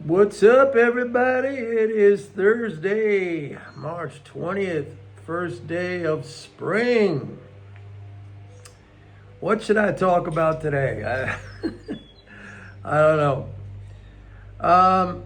What's up, everybody? It is Thursday, March 20th, first day of spring. What should I talk about today? I don't know.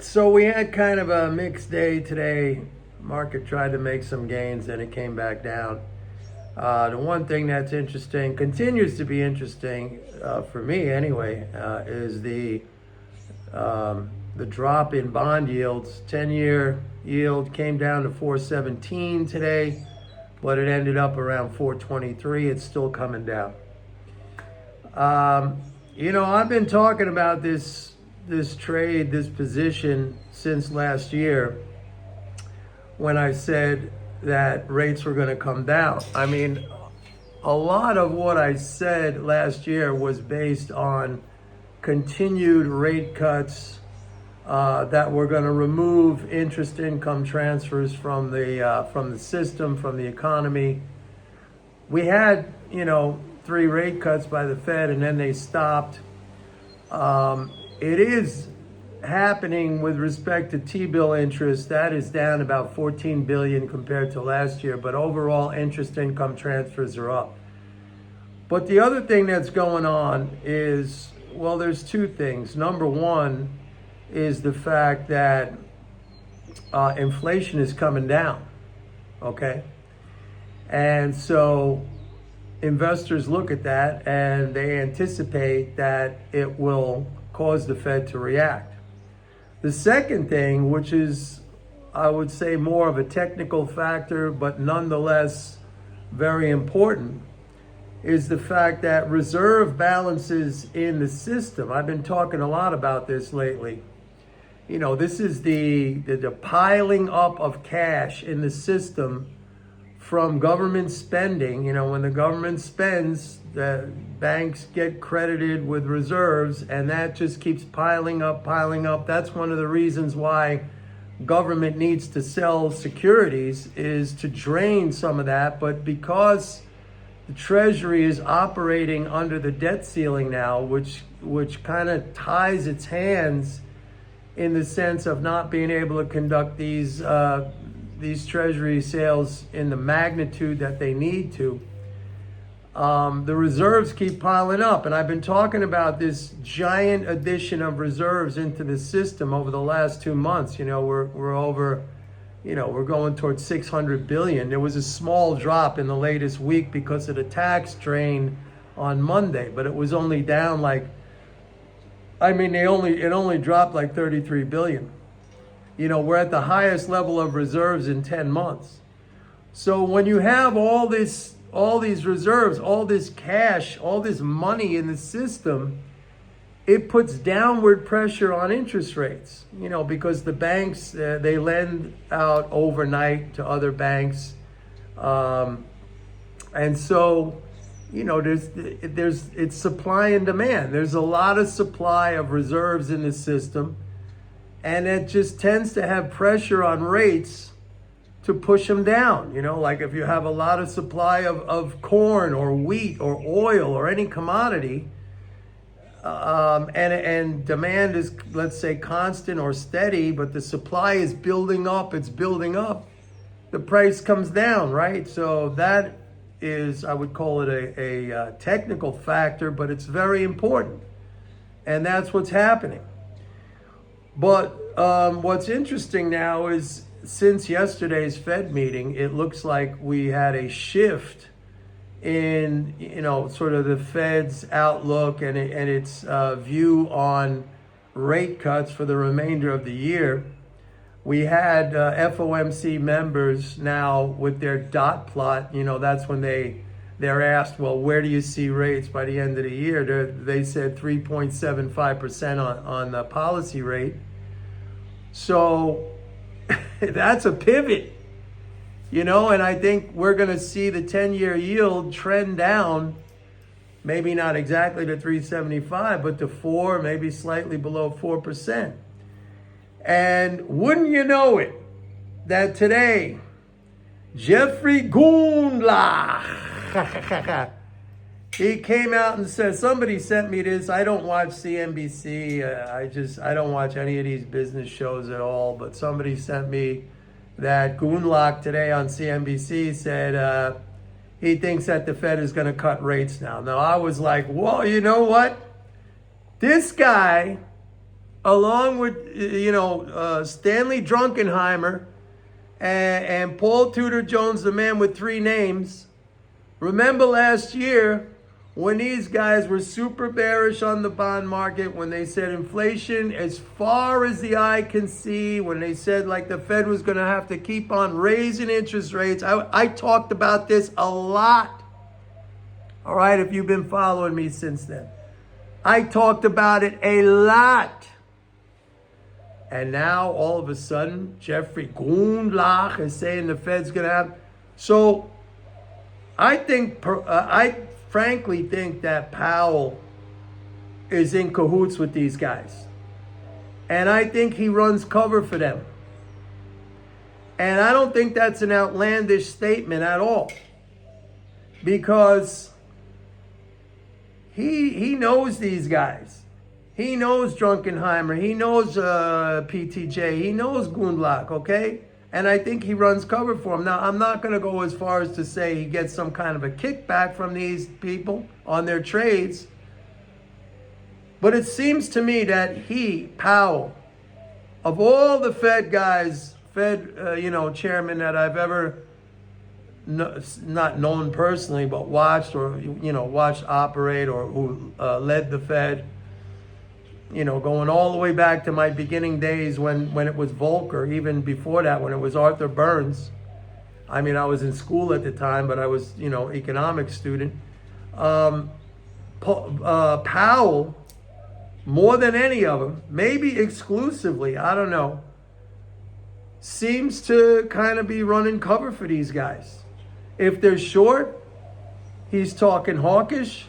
So we had kind of a mixed day today. Market tried to make some gains, then it came back down. The one thing that's interesting, continues to be interesting for me anyway, is the drop in bond yields. 10-year yield came down to 417 today, but it ended up around 423. It's still coming down. I've been talking about this trade, this position since last year when I said that rates were going to come down. I mean, a lot of what I said last year was based on continued rate cuts that were going to remove interest income transfers from the system, from the economy. We had, 3 rate cuts by the Fed, and then they stopped. It is happening with respect to T-bill interest. That is down about 14 billion compared to last year, but overall interest income transfers are up. But the other thing that's going on is, well, there's 2 things. Number one is the fact that inflation is coming down, okay? And so investors look at that and they anticipate that it will cause the Fed to react. The second thing, which is, I would say, more of a technical factor, but nonetheless very important, is the fact that reserve balances in the system. I've been talking a lot about this lately. This is the piling up of cash in the system from government spending. When the government spends, the banks get credited with reserves, and that just keeps piling up. That's one of the reasons why government needs to sell securities, is to drain some of that. But because the Treasury is operating under the debt ceiling now, which kind of ties its hands in the sense of not being able to conduct these Treasury sales in the magnitude that they need to, the reserves keep piling up. And I've been talking about this giant addition of reserves into the system over the last 2 months. We're over, we're going towards 600 billion. There was a small drop in the latest week because of the tax drain on Monday, but it was only down it only dropped like 33 billion. We're at the highest level of reserves in 10 months. So when you have all these reserves, all this cash, all this money in the system, it puts downward pressure on interest rates, because the banks, they lend out overnight to other banks. And so, it's supply and demand. There's a lot of supply of reserves in the system, and it just tends to have pressure on rates to push them down. Like if you have a lot of supply of corn or wheat or oil or any commodity, and demand is, let's say, constant or steady, but the supply is building up, the price comes down, right? So that is, I would call it a technical factor, but it's very important. And that's what's happening. But what's interesting now is, since yesterday's Fed meeting, it looks like we had a shift in, sort of the Fed's outlook and its view on rate cuts for the remainder of the year. We had FOMC members now with their dot plot. That's when they're asked, well, where do you see rates by the end of the year? They said 3.75% on the policy rate. So that's a pivot, and I think we're going to see the 10-year yield trend down, maybe not exactly to 3.75, but to 4, maybe slightly below 4%. And wouldn't you know it, that today, Jeffrey Gundlach He came out and said, somebody sent me this. I don't watch CNBC. I don't watch any of these business shows at all. But somebody sent me that Goonlock today on CNBC said he thinks that the Fed is going to cut rates now. Now, I was like, well, you know what? This guy, along with, Stanley Druckenheimer and Paul Tudor Jones, the man with three names, remember last year when these guys were super bearish on the bond market, when they said inflation as far as the eye can see, when they said like the Fed was going to have to keep on raising interest rates. I talked about this a lot. All right, if you've been following me since then. I talked about it a lot. And now all of a sudden, Jeffrey Goonlach is saying the Fed's going to have. So I frankly think that Powell is in cahoots with these guys. And I think he runs cover for them. And I don't think that's an outlandish statement at all. Because he knows these guys. He knows Druckenheimer. He knows PTJ. He knows Goonlach, okay? And I think he runs cover for him. Now, I'm not going to go as far as to say he gets some kind of a kickback from these people on their trades. But it seems to me that he, Powell, of all the Fed guys, chairman that I've ever not known personally, but watched or, watched operate or who led the Fed, going all the way back to my beginning days when it was Volcker, even before that, when it was Arthur Burns. I mean, I was in school at the time, but I was, economics student. Powell, more than any of them, maybe exclusively, I don't know, seems to kind of be running cover for these guys. If they're short, he's talking hawkish.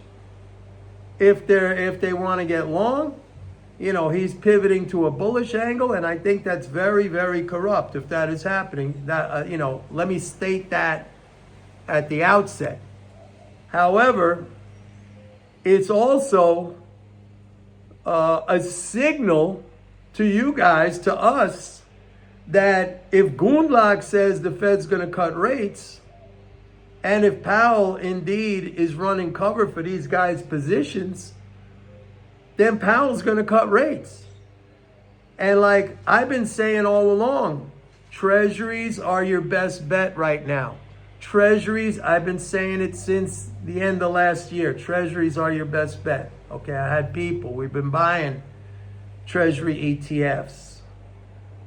If they want to get long, he's pivoting to a bullish angle, and I think that's very, very corrupt if that is happening. That let me state that at the outset. However, it's also a signal to you guys, to us, that if Goonlach says the Fed's going to cut rates, and if Powell indeed is running cover for these guys' positions, then Powell's going to cut rates. And like I've been saying all along, treasuries are your best bet right now. Treasuries, I've been saying it since the end of last year. Treasuries are your best bet. Okay, I had people. We've been buying treasury ETFs.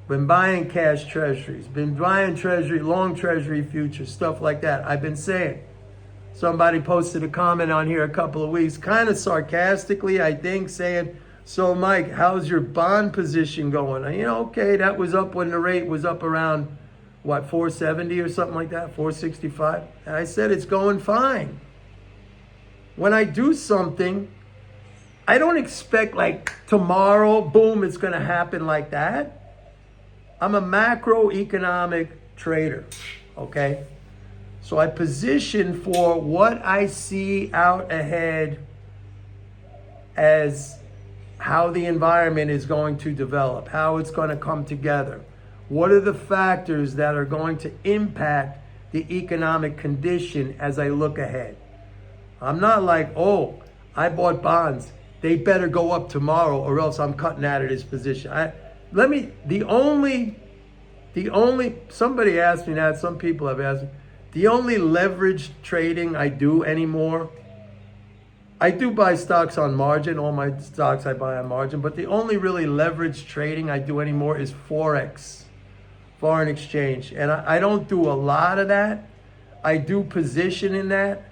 Been buying cash treasuries. Been buying long treasury futures, stuff like that. I've been saying. Somebody posted a comment on here a couple of weeks, kind of sarcastically, I think, saying, so Mike, how's your bond position going? Okay, that was up when the rate was up around, 470 or something like that, 465. And I said, it's going fine. When I do something, I don't expect like tomorrow, boom, it's going to happen like that. I'm a macroeconomic trader, okay? So I position for what I see out ahead as how the environment is going to develop, how it's going to come together. What are the factors that are going to impact the economic condition as I look ahead? I'm not like, oh, I bought bonds. They better go up tomorrow or else I'm cutting out of this position. Somebody asked me that, some people have asked me, the only leveraged trading I do anymore, I do buy stocks on margin. All my stocks I buy on margin. But the only really leveraged trading I do anymore is Forex, foreign exchange. And I don't do a lot of that. I do position in that.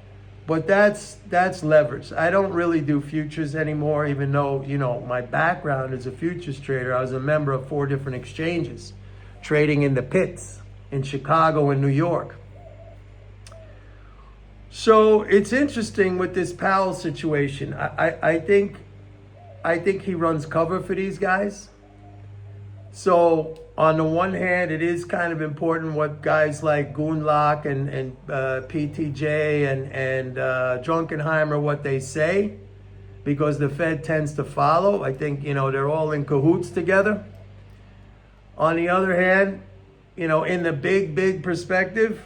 But that's leverage. I don't really do futures anymore, even though, my background as a futures trader. I was a member of 4 different exchanges, trading in the pits in Chicago and New York. So it's interesting with this Powell situation. I think he runs cover for these guys. So on the one hand, it is kind of important what guys like Gundlach and PTJ and Druckenheimer, what they say, because the Fed tends to follow. I think, they're all in cahoots together. On the other hand, in the big perspective,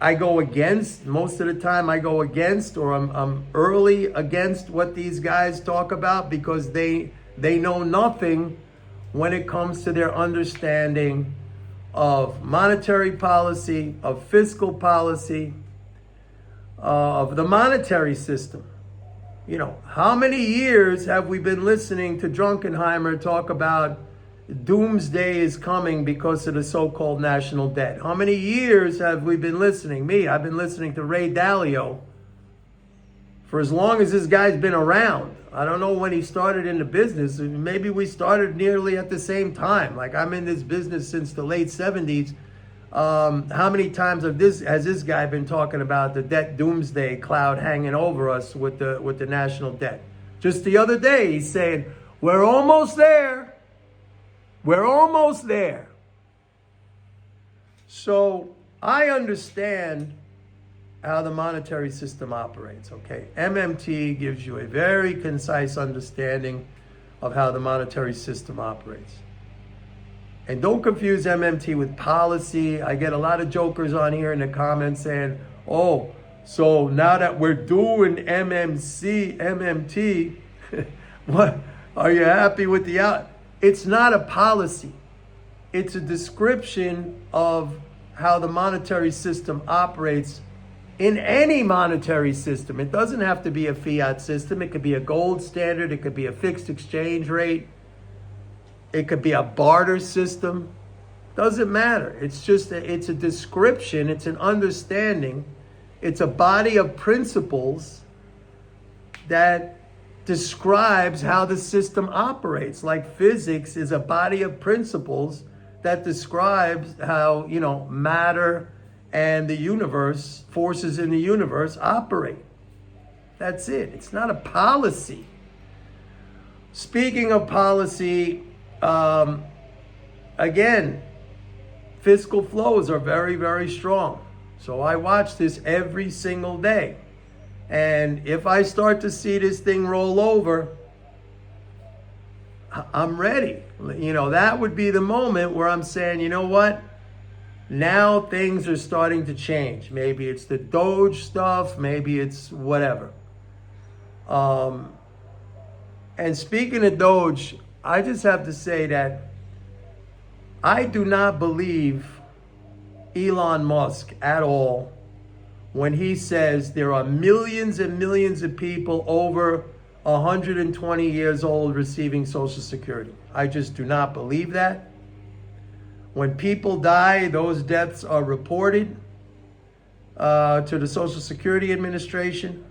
I go against, most of the time I go against, or I'm early against what these guys talk about, because they know nothing when it comes to their understanding of monetary policy, of fiscal policy, of the monetary system. How many years have we been listening to Druckenheimer talk about doomsday is coming because of the so-called national debt? How many years have we been listening? I've been listening to Ray Dalio for as long as this guy's been around. I don't know when he started in the business. Maybe we started nearly at the same time. Like, I'm in this business since the late 70s. How many times has this guy been talking about the debt doomsday cloud hanging over us with the national debt? Just the other day, he's saying, we're almost there. We're almost there. So I understand how the monetary system operates, okay? MMT gives you a very concise understanding of how the monetary system operates. And don't confuse MMT with policy. I get a lot of jokers on here in the comments saying, oh, so now that we're doing MMT, what, are you happy with the out? It's not a policy. It's a description of how the monetary system operates in any monetary system. It doesn't have to be a fiat system. It could be a gold standard. It could be a fixed exchange rate. It could be a barter system. Doesn't matter. It's just it's a description. It's an understanding. It's a body of principles that describes how the system operates. Like physics is a body of principles that describes how, matter and the universe, forces in the universe operate. That's it. It's not a policy. Speaking of policy, again, fiscal flows are very, very strong. So I watch this every single day. And if I start to see this thing roll over, I'm ready. That would be the moment where I'm saying, you know what? Now things are starting to change. Maybe it's the Doge stuff. Maybe it's whatever. And speaking of Doge, I just have to say that I do not believe Elon Musk at all when he says there are millions and millions of people over 120 years old receiving Social Security. I just do not believe that. When people die, those deaths are reported to the Social Security Administration.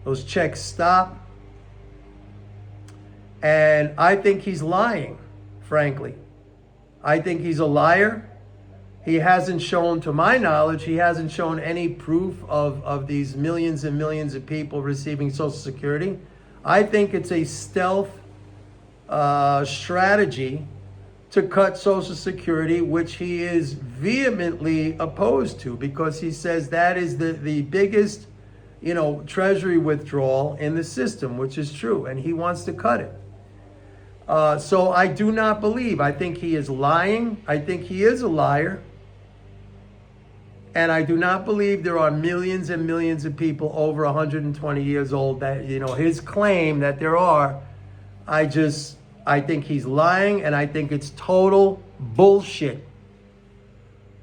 Those checks stop. And I think he's lying, frankly. I think he's a liar. He hasn't shown, to my knowledge, he hasn't shown any proof of these millions and millions of people receiving Social Security. I think it's a stealth strategy to cut Social Security, which he is vehemently opposed to, because he says that is the biggest, treasury withdrawal in the system, which is true, and he wants to cut it. So I do not believe. I think he is lying. I think he is a liar. And I do not believe there are millions and millions of people over 120 years old that, his claim that there are, I think he's lying, and I think it's total bullshit.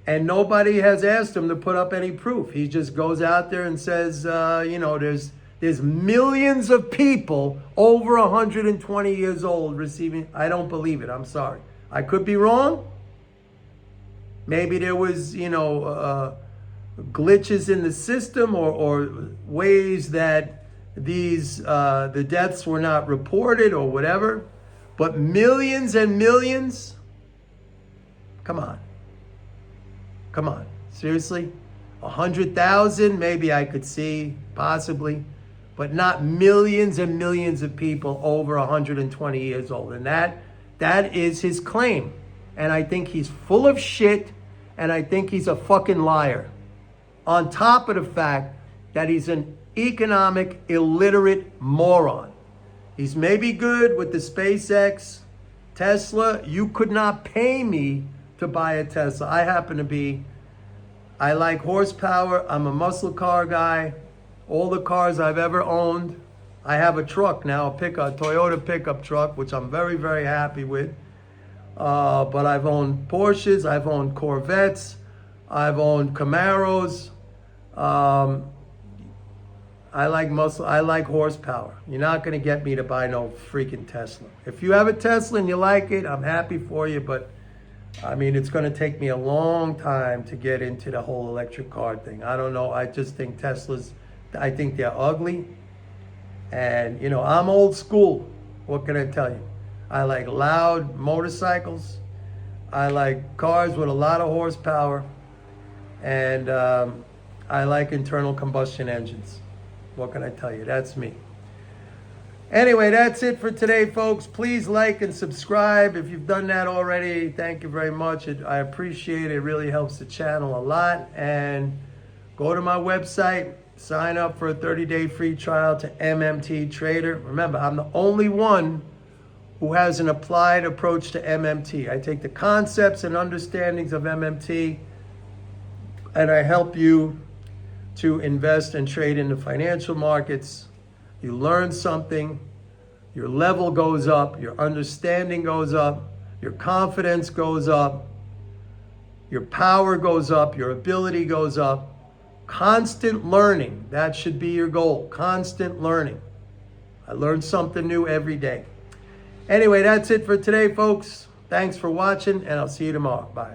And nobody has asked him to put up any proof. He just goes out there and says, there's millions of people over 120 years old receiving. I don't believe it. I'm sorry. I could be wrong. Maybe there was, glitches in the system or ways that the deaths were not reported or whatever. But millions and millions? Come on. Seriously? 100,000, maybe I could see, possibly. But not millions and millions of people over 120 years old. And that is his claim. and I think he's full of shit, and I think he's a fucking liar. On top of the fact that he's an economic illiterate moron. He's maybe good with the SpaceX, Tesla. You could not pay me to buy a Tesla. I like horsepower. I'm a muscle car guy. All the cars I've ever owned. I have a truck now, a Toyota pickup truck, which I'm very, very happy with. But I've owned Porsches, I've owned Corvettes, I've owned Camaros. I like muscle, I like horsepower. You're not gonna get me to buy no freaking Tesla. If you have a Tesla and you like it, I'm happy for you, but I mean, it's gonna take me a long time to get into the whole electric car thing. I don't know, I just think Teslas, I think they're ugly. And, you know, I'm old school. What can I tell you? I like loud motorcycles. I like cars with a lot of horsepower. And I like internal combustion engines. What can I tell you? That's me. Anyway, that's it for today, folks. Please like and subscribe. If you've done that already, thank you very much. I appreciate it. It really helps the channel a lot. And go to my website. Sign up for a 30-day free trial to MMT Trader. Remember, I'm the only one who has an applied approach to MMT. I take the concepts and understandings of MMT and I help you to invest and trade in the financial markets. You learn something, your level goes up, your understanding goes up, your confidence goes up, your power goes up, your ability goes up. Constant learning, that should be your goal. Constant learning. I learn something new every day. Anyway, that's it for today, folks. Thanks for watching, and I'll see you tomorrow. Bye.